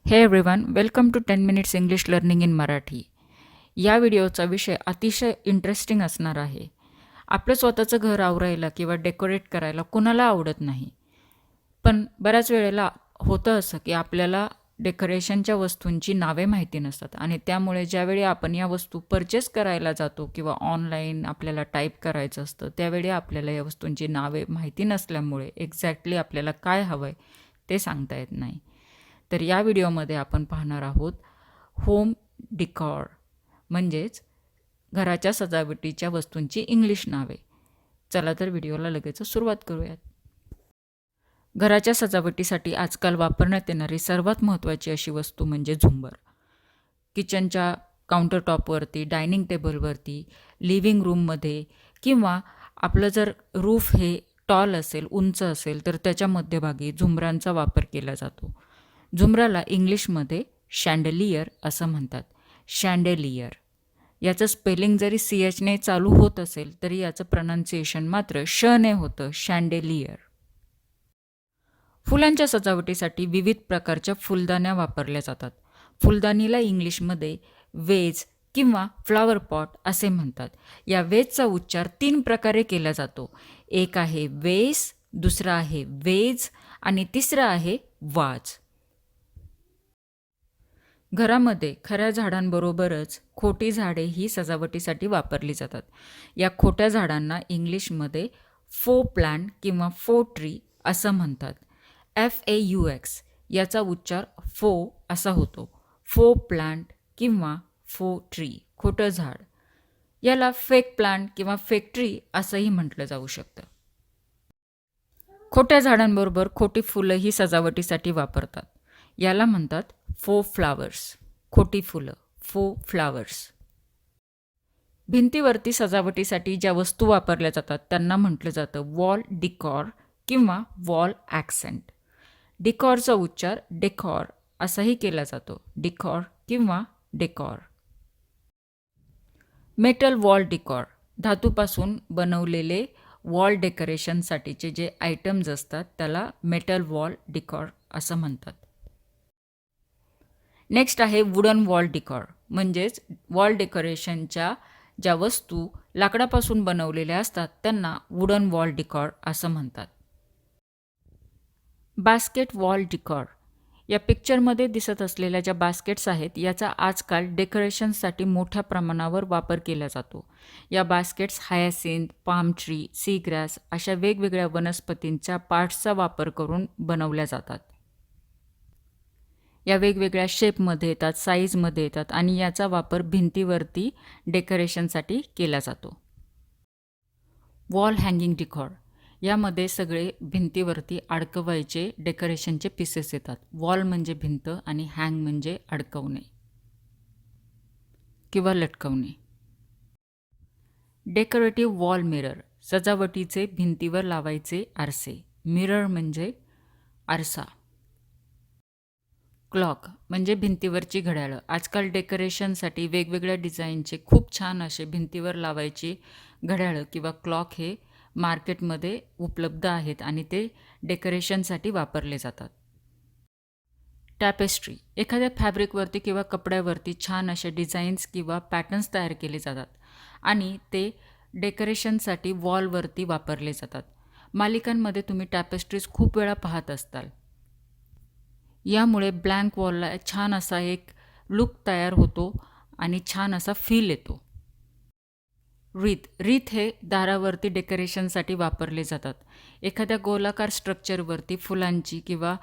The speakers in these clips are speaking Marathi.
हे everyone, welcome to 10 minutes English learning in Marathi. या व्हिडिओचा विषय अतिशय इंटरेस्टिंग असणार आहे. आपलं स्वतःचं घर आवरायला किंवा डेकोरेट करायला कुणाला आवडत नाही. पण बऱ्याच वेळेला होतं असं की आपल्याला डेकोरेशनच्या वस्तूंची नावे माहिती नसतात आणि त्यामुळे ज्यावेळी आपण या वस्तू परचेस करायला जातो किंवा ऑनलाईन आपल्याला टाईप करायचं असतं त्यावेळी आपल्याला या वस्तूंची नावे माहिती नसल्यामुळे एक्झॅक्टली आपल्याला काय हवं आहे ते सांगता येत नाही. तर या व्हिडिओमध्ये आपण पाहणार आहोत होम डिकॉर म्हणजेच घराच्या सजावटीच्या वस्तूंची इंग्लिश नावे. चला तर व्हिडिओला लगेच सुरुवात करूयात. घराच्या सजावटीसाठी आजकाल वापरण्यात येणारी सर्वात महत्त्वाची अशी वस्तू म्हणजे झुंबर. किचनच्या काउंटरटॉपवरती, डायनिंग टेबलवरती, लिव्हिंग रूममध्ये किंवा आपलं जर रूफ हे टॉल असेल, उंच असेल तर त्याच्या मध्यभागी झुंबरांचा वापर केला जातो. झुंबराला इंग्लिशमध्ये शँडलियर असं म्हणतात. शँडेलियर याचं स्पेलिंग जरी CHने चालू होत असेल तरी याचं प्रनाऊन्सिएशन मात्र शने होतं, शँडेलियर. फुलांच्या सजावटीसाठी विविध प्रकारच्या फुलदाण्या वापरल्या जातात. फुलदाणीला इंग्लिशमध्ये वेज किंवा फ्लॉवर पॉट असे म्हणतात. या वेजचा उच्चार 3 प्रकारे केला जातो. एक आहे वेस, दुसरा आहे वेज आणि तिसरा आहे वाज. घरामध्ये खऱ्या झाडांबरोबरच खोटी झाडे ही सजावटीसाठी वापरली जातात. या खोट्या झाडांना इंग्लिशमध्ये फो प्लांट किंवा फो ट्री असं म्हणतात. FAUX याचा उच्चार फो असा होतो. फो प्लांट किंवा फो ट्री, खोटं झाड. याला फेक प्लांट किंवा फेक ट्री असंही म्हटलं जाऊ शकतं. खोट्या झाडांबरोबर खोटी फुलं ही सजावटीसाठी वापरतात. याला म्हणतात फो फ्लावर्स, खोटी फुलं, फो फ्लावर्स. भिंतीवरती सजावटीसाठी ज्या वस्तू वापरल्या जातात त्यांना म्हटलं जातं वॉल डिकॉर किंवा वॉल ॲक्सेंट. डिकॉरचा उच्चार डेकॉर असाही केला जातो. डिकॉर किंवा डेकॉर. मेटल वॉल डिकॉर, धातूपासून बनवलेले वॉल डेकोरेशनसाठीचे जे आयटम्स असतात त्याला मेटल वॉल डिकॉर असं म्हणतात. नेक्स्ट आहे वुडन वॉल डिकॉर, म्हणजेच वॉल डेकोरेशनच्या ज्या वस्तू लाकडापासून बनवलेल्या असतात त्यांना वुडन वॉल डिकॉर असं म्हणतात. बास्केट वॉल डिकॉर, या पिक्चरमध्ये दिसत असलेल्या ज्या बास्केट्स आहेत याचा आजकाल डेकोरेशनसाठी मोठ्या प्रमाणावर वापर केला जातो. या baskets hyacinth, palm tree, seagrass अशा वेगवेगळ्या वनस्पतींच्या पार्ट्सचा वापर करून बनवल्या जातात. या वेगवेगळ्या शेपमध्ये येतात, साईजमध्ये येतात आणि याचा वापर भिंतीवरती डेकोरेशनसाठी केला जातो. वॉल हँगिंग डिकॉर, यामध्ये सगळे भिंतीवरती अडकवायचे डेकोरेशनचे पीसेस येतात. वॉल म्हणजे भिंत आणि हँग म्हणजे अडकवणे किंवा लटकवणे. डेकोरेटिव्ह वॉल मिरर, सजावटीचे भिंतीवर लावायचे आरसे. मिरर म्हणजे आरसा. क्लॉक म्हणजे भिंतीवरची घड्याळं. आजकाल डेकोरेशनसाठी वेगवेगळ्या डिझाईनचे खूप छान असे भिंतीवर लावायची घड्याळं किंवा क्लॉक हे मार्केटमध्ये उपलब्ध आहेत आणि ते डेकोरेशनसाठी वापरले जातात. टॅपेस्ट्री, एखाद्या फॅब्रिकवरती किंवा कपड्यावरती छान असे डिझाईन्स किंवा पॅटर्न्स तयार केले जातात आणि ते डेकोरेशनसाठी वॉलवरती वापरले जातात. मालिकांमध्ये तुम्ही टॅपेस्ट्रीज खूप वेळा पाहत असताल. यामुळे ब्लँक वॉलला छान असा एक लुक तयार होतो आणि छान असा फील येतो. रीथ हे दारावरती डेकोरेशनसाठी वापरले जातात. एखाद्या गोलाकार स्ट्रक्चरवरती फुलांची किंवा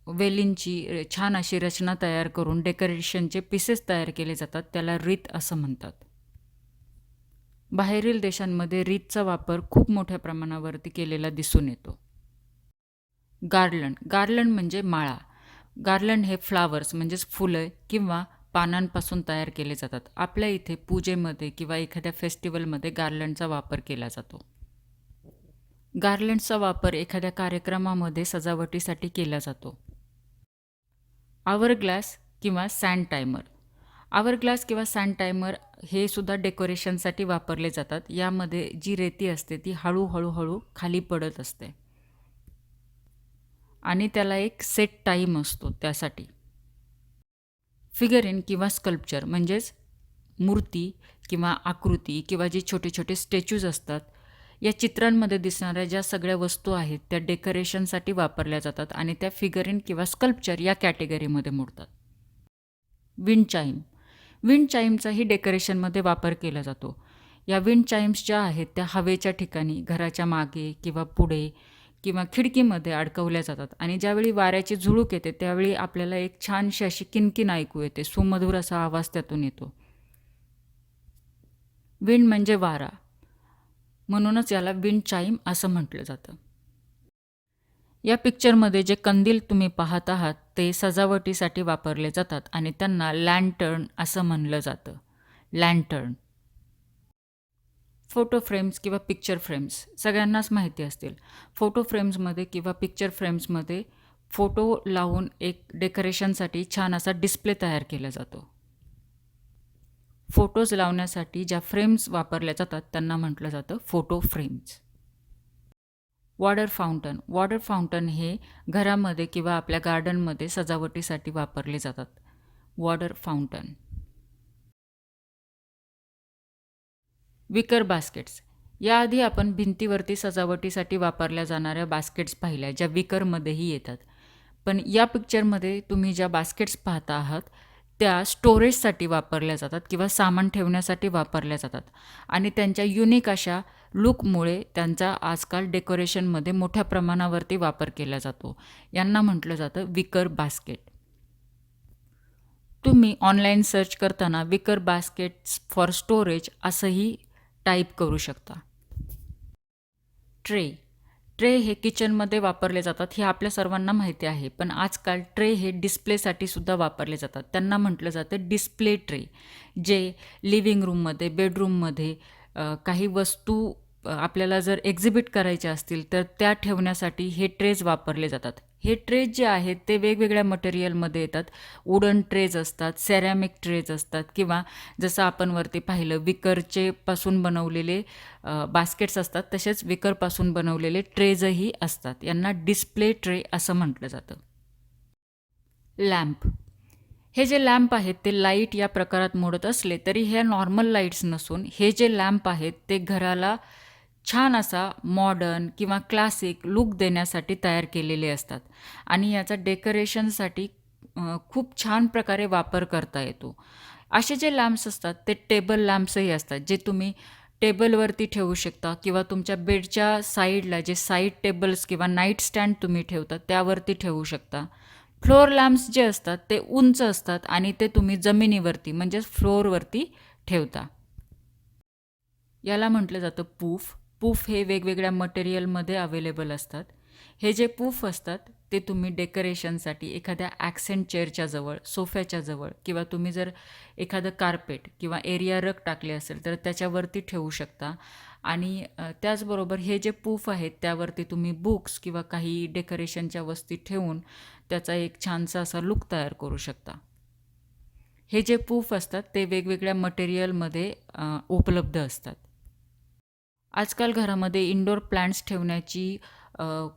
वेलींची छान अशी रचना तयार करून डेकोरेशनचे पीसेस तयार केले जातात. त्याला रीथ असं म्हणतात. बाहेरील देशांमध्ये रीथचा वापर खूप मोठ्या प्रमाणावरती केलेला दिसून येतो. गार्लंड म्हणजे माळा. गार्लंड हे फ्लावर्स म्हणजेच फुलं किंवा पानांपासून तयार केले जातात. आपल्या इथे पूजेमध्ये किंवा एखाद्या फेस्टिवलमध्ये गार्लंडचा वापर केला जातो. गार्लंडचा वापर एखाद्या कार्यक्रमामध्ये सजावटीसाठी केला जातो. आवरग्लास किंवा सँड टायमर. आवरग्लास किंवा सँड टायमर हे सुद्धा डेकोरेशनसाठी वापरले जातात. यामध्ये जी रेती असते ती हळूहळू खाली पडत असते आणि त्याला एक सेट टाईम असतो त्यासाठी. फिगर किंवा स्कल्पचर म्हणजेच मूर्ती किंवा आकृती किंवा जे छोटे छोटे स्टॅच्यूज असतात, या चित्रांमध्ये दिसणाऱ्या ज्या सगळ्या वस्तू आहेत त्या डेकोरेशनसाठी वापरल्या जातात आणि त्या फिगरिन किंवा स्कल्पचर या कॅटेगरीमध्ये मोडतात. Wind time. विंड चाईमचाही डेकोरेशनमध्ये वापर केला जातो. या विंड चाईम्स ज्या आहेत त्या हवेच्या ठिकाणी, घराच्या मागे किंवा पुढे किंवा खिडकीमध्ये अडकवल्या जातात आणि ज्यावेळी वाऱ्याची झुळूक येते त्यावेळी आपल्याला एक छानशी अशी किणकिण ऐकू येते, सुमधुर असा आवाज त्यातून येतो. विंड म्हणजे वारा, म्हणूनच याला विंड चाईम असं म्हटलं जातं. या पिक्चरमध्ये जे कंदील तुम्ही पाहत आहात ते सजावटीसाठी वापरले जातात आणि त्यांना लँटर्न असं म्हणलं जातं. लँटर्न. फोटो फ्रेम्स किंवा पिक्चर फ्रेम्स सगळ्यांनाच माहिती असतील. फोटो फ्रेम्समध्ये किंवा पिक्चर फ्रेम्समध्ये फोटो लावून एक डेकोरेशनसाठी छान असा डिस्प्ले तयार केला जातो. फोटोज लावण्यासाठी ज्या फ्रेम्स वापरल्या जातात त्यांना म्हटलं जातं photo frames. Water fountain. Water fountain हे घरामध्ये किंवा आपल्या गार्डनमध्ये सजावटीसाठी वापरले जातात. Water fountain. Wicker baskets. याआधी आपण भिंतीवरती सजावटीसाठी वापरल्या जाणाऱ्या बास्केट्स पाहिल्या, ज्या विकरमध्येही येतात. पण या पिक्चरमध्ये तुम्ही ज्या बास्केट्स पाहता आहात त्या स्टोरेजसाठी वापरल्या जातात किंवा सामान ठेवण्यासाठी वापरल्या जातात आणि त्यांच्या युनिक अशा लुकमुळे त्यांचा आजकाल डेकोरेशनमध्ये मोठ्या प्रमाणावरती वापर केला जातो. यांना म्हटलं जातं विकर बास्केट. तुम्ही ऑनलाईन सर्च करताना विकर बास्केट्स फॉर स्टोरेज असंही टाईप करू शकता. ट्रे. ट्रे हे किचनमध्ये वापरले जातात हे आपल्या सर्वांना माहिती आहे, पण आजकाल ट्रे हे डिस्प्लेसाठी सुद्धा वापरले जातात. त्यांना म्हटलं जातं डिस्प्ले ट्रे, जे लिव्हिंग रूममध्ये, बेडरूममध्ये काही वस्तू आपल्याला जर एक्झिबिट करायच्या असतील तर त्या ठेवण्यासाठी हे ट्रेज वापरले जातात. हे ट्रेज जे आहेत ते वेगवेगळ्या मटेरियलमध्ये येतात. वुडन ट्रेज असतात, सेरॅमिक ट्रेज असतात किंवा जसं आपण वरती पाहिलं विकरचे पासून बनवलेले बास्केट्स असतात, तसेच विकरपासून बनवलेले ट्रेजही असतात. यांना डिस्प्ले ट्रे असं म्हटलं जातं. लॅम्प. हे जे लॅम्प आहेत ते लाईट या प्रकारात मोडत असले तरी हे नॉर्मल लाईट्स नसून हे जे लॅम्प आहेत ते घराला छान असा मॉडर्न किंवा क्लासिक लुक देण्यासाठी तयार केलेले असतात आणि याचा डेकोरेशनसाठी खूप छान प्रकारे वापर करता येतो. असे जे लॅम्प्स असतात ते टेबल लॅम्प्सही असतात, जे तुम्ही टेबलवरती ठेवू शकता किंवा तुमच्या बेडच्या साईडला जे साईड टेबल्स किंवा नाईट स्टँड तुम्ही ठेवता त्यावरती ठेवू शकता. फ्लोअर लॅम्प्स जे असतात ते उंच असतात आणि ते तुम्ही जमिनीवरती म्हणजेच फ्लोअरवरती ठेवता. याला म्हटलं जातं पूफ. पूफ हे वेगवेगळ्या मटेरियलमध्ये अवेलेबल असतात. हे जे पूफ असतात ते तुम्ही डेकोरेशनसाठी एखाद्या ॲक्सेंट चेअरच्या जवळ, सोफ्याच्या जवळ किंवा तुम्ही जर एखादं कार्पेट किंवा एरिया रग टाकले असेल तर त्याच्यावरती ठेवू शकता. आणि त्याचबरोबर हे जे पूफ आहेत त्यावरती तुम्ही बुक्स किंवा काही डेकोरेशनच्या वस्तू ठेवून त्याचा एक छानसा असा लुक तयार करू शकता. हे जे पूफ असतात ते वेगवेगळ्या मटेरियलमध्ये उपलब्ध असतात. आजकाल घरामध्ये इंडोर प्लांट्स ठेवण्याची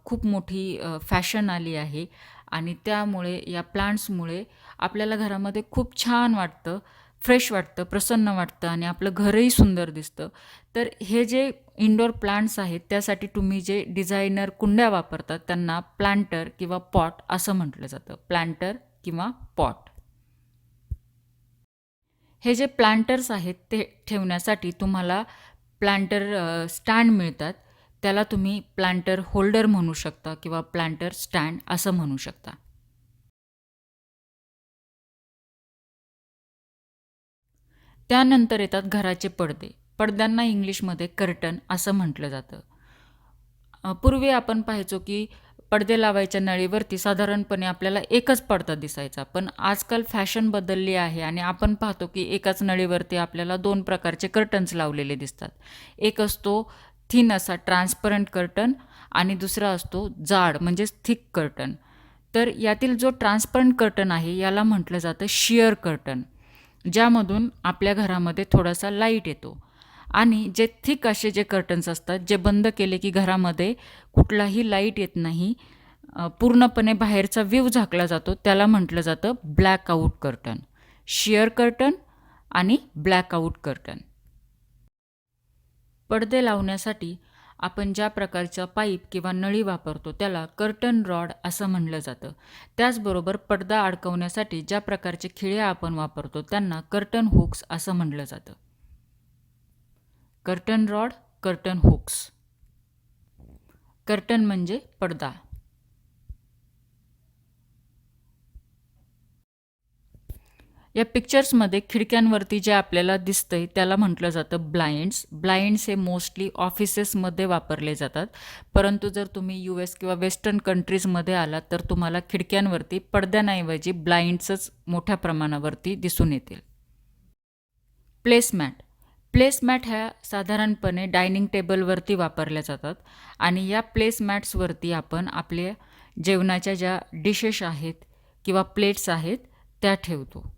खूप मोठी फॅशन आली आहे आणि त्यामुळे या प्लांट्समुळे आपल्याला घरामध्ये खूप छान वाटतं, फ्रेश वाटतं, प्रसन्न वाटतं आणि आपलं घरही सुंदर दिसतं. तर हे जे इंडोर प्लांट्स आहेत त्यासाठी तुम्ही जे डिझायनर कुंड्या वापरतात त्यांना प्लांटर किंवा पॉट असं म्हटलं जातं. प्लांटर किंवा पॉट. हे जे प्लांटर्स आहेत ते ठेवण्यासाठी तुम्हाला प्लांटर स्टँड मिळतात. त्याला तुम्ही प्लांटर होल्डर म्हणू शकता किंवा प्लांटर स्टँड असं म्हणू शकता. त्यानंतर येतात घराचे पडदे. पडद्यांना इंग्लिशमध्ये कर्टन असं म्हटलं जातं. पूर्वी आपण पाहायचो की पडदे लावायच्या नळीवरती साधारणपणे आपल्याला एकच पडदा दिसायचा, पण आजकाल फॅशन बदलली आहे आणि आपण पाहतो की एकाच नळीवरती आपल्याला 2 प्रकारचे कर्टन्स लावलेले दिसतात. एक असतो थिन असा ट्रान्सपरंट कर्टन आणि दुसरा असतो जाड म्हणजेच थिक कर्टन. तर यातील जो ट्रान्सपरंट कर्टन आहे याला म्हटलं जातं शियर कर्टन, ज्यामधून आपल्या घरामध्ये थोडासा लाईट येतो. आणि जे थिक असे जे कर्टन्स असतात जे बंद केले की घरामध्ये कुठलाही लाईट येत नाही, पूर्णपणे बाहेरचा व्ह्यू झाकला जातो, त्याला म्हटलं जातं black out curtain. Shear curtain आणि ब्लॅकआउट कर्टन. पडदे लावण्यासाठी आपण ज्या प्रकारचा पाईप किंवा नळी वापरतो त्याला कर्टन रॉड असं म्हणलं जातं. त्याचबरोबर पडदा अडकवण्यासाठी ज्या प्रकारचे खिळे आपण वापरतो त्यांना कर्टन हुक्स असं म्हणलं जातं. Curtain rod, curtain hooks. Curtain म्हणजे पडदा. या पिक्चर्समध्ये खिडक्यांवरती जे आपल्याला दिसतंय त्याला म्हटलं जातं ब्लाइंड्स. ब्लाइंड्स हे मोस्टली ऑफिसेसमध्ये वापरले जातात, परंतु जर तुम्ही US किंवा वेस्टर्न कंट्रीजमध्ये आलात तर तुम्हाला खिडक्यांवरती पडद्यांऐवजी ब्लाइंड्सच मोठ्या प्रमाणावरती दिसून येतील. प्लेसमॅट. प्लेसमॅट ह्या साधारणपणे डायनिंग टेबलवरती वापरल्या जातात आणि या प्लेसमॅट्सवरती आपण आपल्या जेवणाच्या ज्या डिशेस आहेत किंवा प्लेट्स आहेत त्या ठेवतो.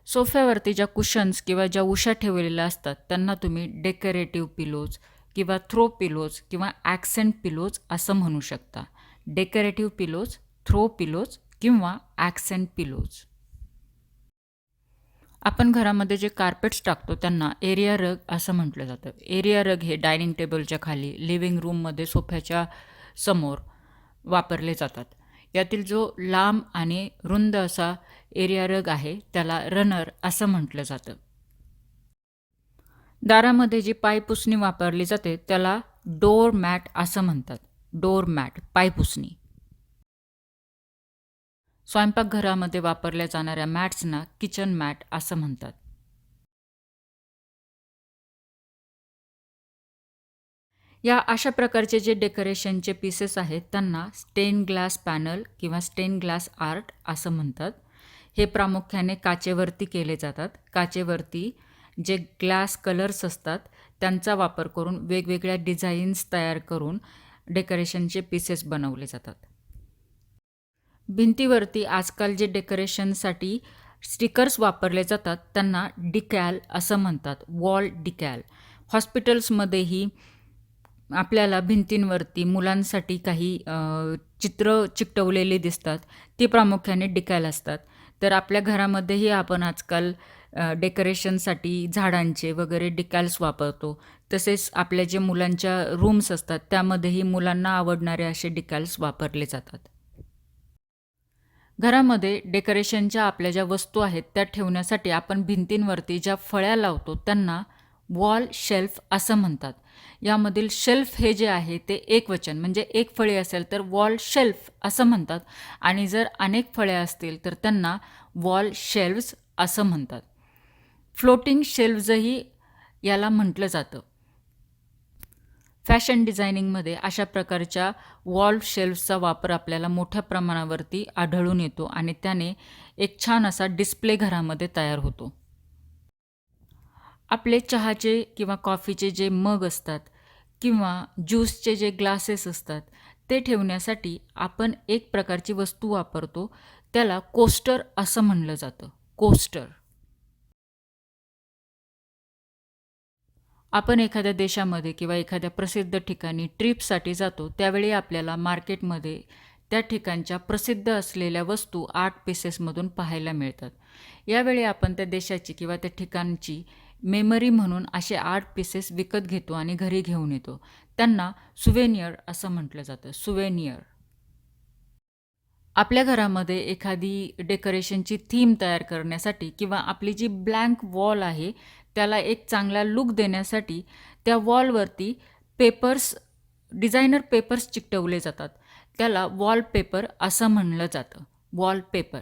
सोफ्यावरती ज्या कुशन्स किंवा ज्या उशा ठेवलेल्या असतात त्यांना तुम्ही डेकोरेटिव्ह पिलोज किंवा थ्रो पिलोज किंवा ॲक्सेंट पिलोज असं म्हणू शकता. डेकोरेटिव्ह पिलोज, थ्रो पिलोज किंवा ॲक्सेंट पिलोज. आपण घरामध्ये जे कार्पेट्स टाकतो त्यांना एरिया रग असं म्हटलं जातं. एरिया रग हे डायनिंग टेबलच्या खाली, लिव्हिंग रूममध्ये सोफ्याच्या समोर वापरले जातात. यातील जो लांब आणि रुंद असा एरिया रग आहे त्याला रनर असं म्हटलं जातं. दारामध्ये जी पायपुसणी वापरली जाते त्याला डोअर मॅट असं म्हणतात. डोअर मॅट, पायपुसणी. स्वयंपाकघरामध्ये वापरल्या जाणाऱ्या मॅट्सना किचन मॅट असं म्हणतात. या अशा प्रकारचे जे डेकोरेशनचे पीसेस आहेत त्यांना स्टेन ग्लास पॅनल किंवा स्टेन ग्लास आर्ट असं म्हणतात. हे प्रामुख्याने काचेवरती केले जातात. काचेवरती जे ग्लास कलर्स असतात त्यांचा वापर करून वेगवेगळ्या डिझाईन्स तयार करून डेकोरेशनचे पीसेस बनवले जातात. भिंतीवरती आजकाल जे डेकोरेशनसाठी स्टिकर्स वापरले जातात त्यांना डिकॅल असं म्हणतात. वॉल डिकॅल. हॉस्पिटल्समध्येही आपल्याला भिंतींवरती मुलांसाठी काही चित्र चिकटवलेली दिसतात, ती प्रामुख्याने डिकॅल असतात. तर आपल्या घरामध्येही आपण आजकाल डेकोरेशनसाठी झाडांचे वगैरे डिकॅल्स वापरतो. तसेच आपल्या जे मुलांच्या रूम्स असतात त्यामध्येही मुलांना आवडणारे असे डिकॅल्स वापरले जातात. घरामध्ये डेकोरेशनच्या आपल्या ज्या वस्तू आहेत त्या ठेवण्यासाठी आपण भिंतींवरती ज्या फळ्या लावतो त्यांना वॉल शेल्फ असं म्हणतात. यामधील शेल्फ हे जे आहे ते एकवचन म्हणजे एक फळी असेल तर वॉल शेल्फ असं म्हणतात आणि जर अनेक फळ्या असतील तर त्यांना वॉल शेल्फ्स असं म्हणतात. फ्लोटिंग शेल्फ्सही याला म्हटलं जातं. फॅशन डिझायनिंगमध्ये अशा प्रकारच्या वॉल शेल्फ्सचा वापर आपल्याला मोठ्या प्रमाणावरती आढळून येतो आणि त्याने एक छान असा डिस्प्ले घरामध्ये तयार होतो. आपले चहाचे किंवा कॉफीचे जे मग असतात किंवा ज्यूसचे जे ग्लासेस असतात ते ठेवण्यासाठी आपण एक प्रकारची वस्तू वापरतो, त्याला कोस्टर असं म्हणलं जातं. कोस्टर. आपण एखाद्या देशामध्ये किंवा एखाद्या प्रसिद्ध ठिकाणी ट्रिपसाठी जातो त्यावेळी आपल्याला मार्केटमध्ये त्या ठिकाणच्या प्रसिद्ध असलेल्या वस्तू आर्ट पीसेसमधून पाहायला मिळतात. यावेळी आपण त्या देशाची किंवा त्या ठिकाणची मेमरी म्हणून असे आर्ट पीसेस विकत घेतो आणि घरी घेऊन येतो. त्यांना सुवेनियर असं म्हटलं जातं. सुवेनियर. आपल्या घरामध्ये एखादी डेकोरेशनची थीम तयार करण्यासाठी किंवा आपली जी ब्लँक वॉल आहे त्याला एक चांगला लुक देण्यासाठी त्या वॉलवरती पेपर्स, डिझायनर पेपर्स चिकटवले जातात. त्याला वॉलपेपर असं म्हणलं जातं. Wallpaper.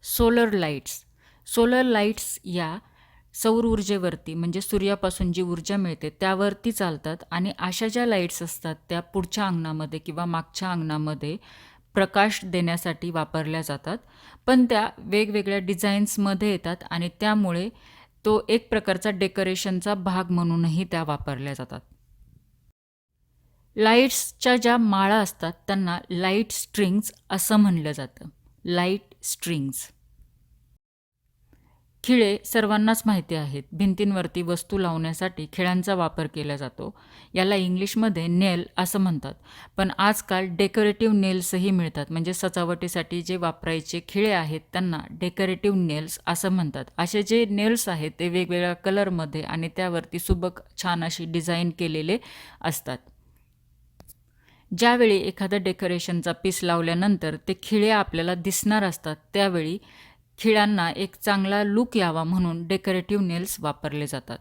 Solar lights. Solar lights या सौर ऊर्जेवरती म्हणजे सूर्यापासून जी ऊर्जा मिळते त्यावरती चालतात आणि अशा ज्या लाईट्स असतात त्या पुढच्या अंगणामध्ये किंवा मागच्या अंगणामध्ये प्रकाश देण्यासाठी वापरल्या जातात. पण त्या वेगवेगळ्या डिझाईन्समध्ये येतात आणि त्यामुळे तो एक प्रकारचा डेकोरेशनचा भाग म्हणूनही त्या वापरल्या जातात. लाईट्सच्या ज्या माळा असतात त्यांना लाईट स्ट्रिंग्स असं म्हणलं जातं. Light strings. खिळे सर्वांनाच माहिती आहेत. भिंतींवरती वस्तू लावण्यासाठी खिळ्यांचा वापर केला जातो. याला इंग्लिशमध्ये नेल असं म्हणतात. पण आजकाल डेकोरेटिव्ह नेल्सही मिळतात. म्हणजे सजावटीसाठी जे वापरायचे खिळे आहेत त्यांना डेकोरेटिव्ह नेल्स असं म्हणतात. असे जे नेल्स आहेत ते वेगवेगळ्या कलरमध्ये आणि त्यावरती सुबक छान अशी डिझाईन केलेले असतात. ज्यावेळी एखादं डेकोरेशनचा पीस लावल्यानंतर ते खिळे आपल्याला दिसणार असतात, त्यावेळी खिळ्यांना एक चांगला लूक यावा म्हणून डेकोरेटिव्ह नेल्स वापरले जातात.